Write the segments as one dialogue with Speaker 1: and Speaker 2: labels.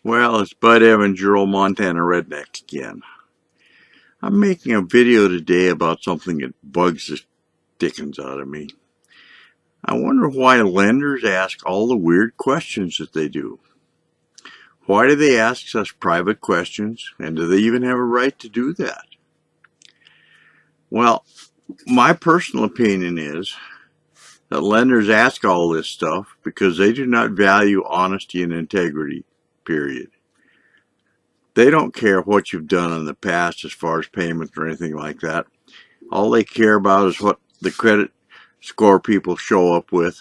Speaker 1: Well, it's Bud Evans, your old Montana redneck again. I'm making a video today about something that bugs the dickens out of me. I wonder why lenders ask all the weird questions that they do. Why do they ask such private questions, and do they even have a right to do that? Well, my personal opinion is that lenders ask all this stuff because they do not value honesty and integrity, period. They don't care what you've done in the past as far as payments or anything like that. All they care about is what the credit score people show up with.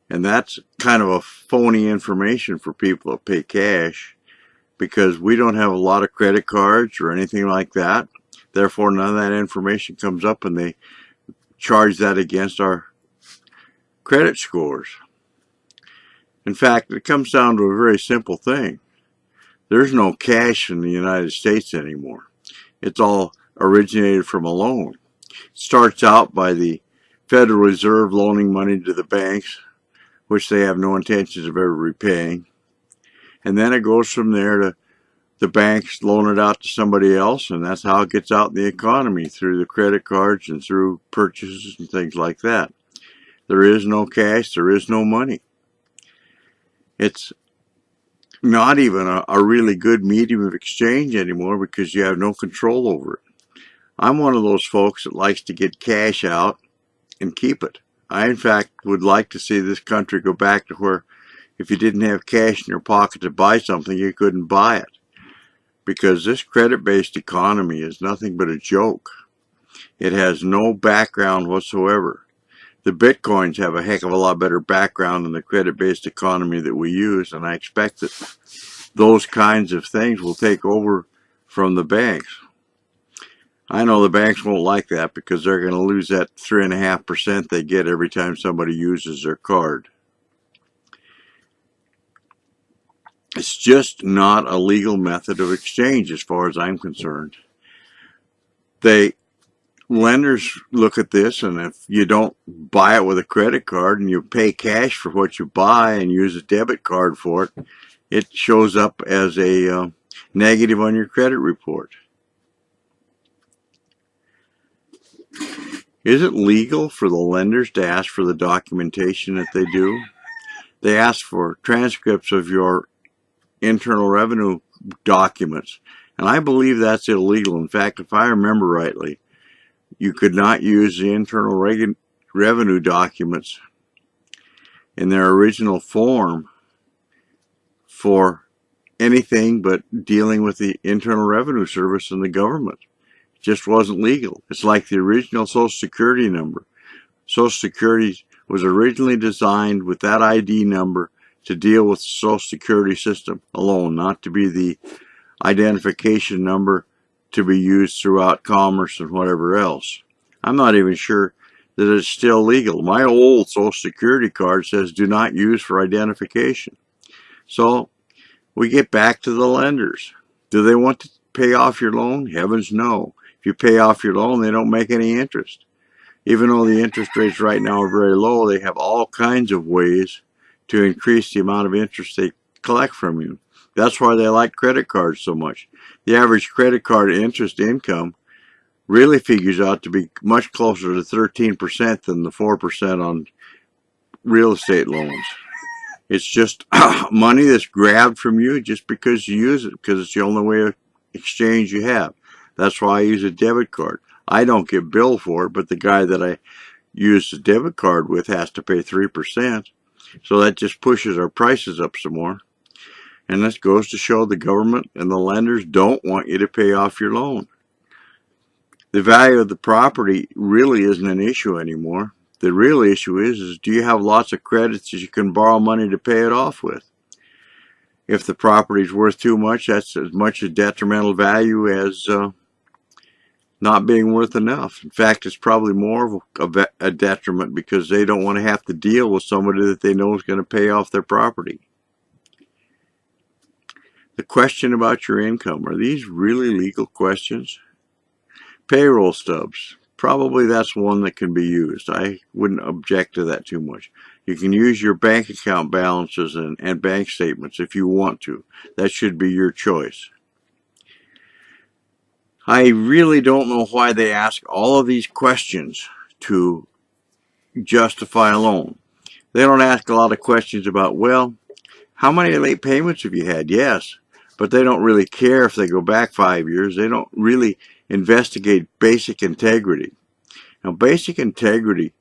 Speaker 1: And that's kind of a phony information for people that pay cash because we don't have a lot of credit cards or anything like that. Therefore, none of that information comes up and they charge that against our credit scores. In fact, it comes down to a very simple thing. There's no cash in the United States anymore. It's all originated from a loan. It starts out by the Federal Reserve loaning money to the banks, which they have no intentions of ever repaying. And then it goes from there to the banks loan it out to somebody else, and that's how it gets out in the economy, through the credit cards and through purchases and things like that. There is no cash, there is no money. It's not even a really good medium of exchange anymore because you have no control over it. I'm one of those folks that likes to get cash out and keep it. I, in fact, would like to see this country go back to where if you didn't have cash in your pocket to buy something, you couldn't buy it. Because this credit-based economy is nothing but a joke. It has no background whatsoever. The Bitcoins have a heck of a lot better background than the credit-based economy that we use, and I expect that those kinds of things will take over from the banks. I know the banks won't like that because they're going to lose that 3.5% they get every time somebody uses their card. It's just not a legal method of exchange as far as I'm concerned. Lenders look at this, and if you don't buy it with a credit card and you pay cash for what you buy and use a debit card for it, it shows up as a negative on your credit report. Is it legal for the lenders to ask for the documentation that they do? They ask for transcripts of your internal revenue documents, and I believe that's illegal. In fact, if I remember rightly, you could not use the internal revenue documents in their original form for anything but dealing with the Internal Revenue Service and the government. It just wasn't legal. It's like the original Social Security number. Social Security was originally designed with that ID number to deal with the Social Security system alone, not to be the identification number to be used throughout commerce and whatever else. I'm not even sure that it's still legal. My old Social Security card says do not use for identification. So we get back to the lenders. Do they want to pay off your loan? Heavens no. If you pay off your loan, they don't make any interest. Even though the interest rates right now are very low, they have all kinds of ways to increase the amount of interest they collect from you. That's why they like credit cards so much. The average credit card interest income really figures out to be much closer to 13% than the 4% on real estate loans. It's just money that's grabbed from you just because you use it, because it's the only way of exchange you have. That's why I use a debit card. I don't get billed for it, but the guy that I use the debit card with has to pay 3%. So that just pushes our prices up some more. And this goes to show the government and the lenders don't want you to pay off your loan. The value of the property really isn't an issue anymore. The real issue is do you have lots of credits that you can borrow money to pay it off with? If the property is worth too much, that's as much a detrimental value as not being worth enough. In fact, it's probably more of a detriment because they don't want to have to deal with somebody that they know is going to pay off their property. The question about your income, are these really legal questions? Payroll stubs. Probably that's one that can be used. I wouldn't object to that too much. You can use your bank account balances and bank statements if you want to. That should be your choice. I really don't know why they ask all of these questions to justify a loan. They don't ask a lot of questions about, well, how many late payments have you had? Yes, but they don't really care if they go back 5 years. They don't really investigate basic integrity. Now, basic integrity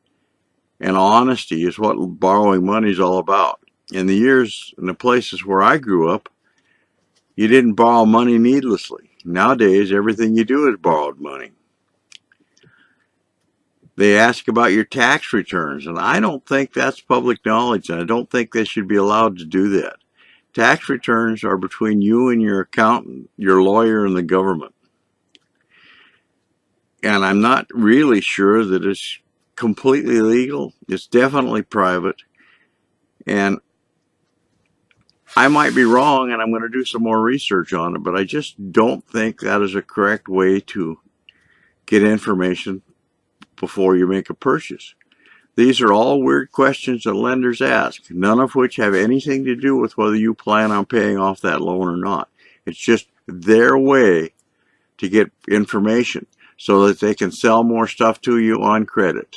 Speaker 1: and honesty is what borrowing money is all about. In the years and the places where I grew up, you didn't borrow money needlessly. Nowadays, everything you do is borrowed money. They ask about your tax returns, and I don't think that's public knowledge, and I don't think they should be allowed to do that. Tax returns are between you and your accountant, your lawyer, and the government. And I'm not really sure that it's completely legal. It's definitely private. And I might be wrong, and I'm going to do some more research on it, but I just don't think that is a correct way to get information before you make a purchase. These are all weird questions that lenders ask, none of which have anything to do with whether you plan on paying off that loan or not. It's just their way to get information so that they can sell more stuff to you on credit.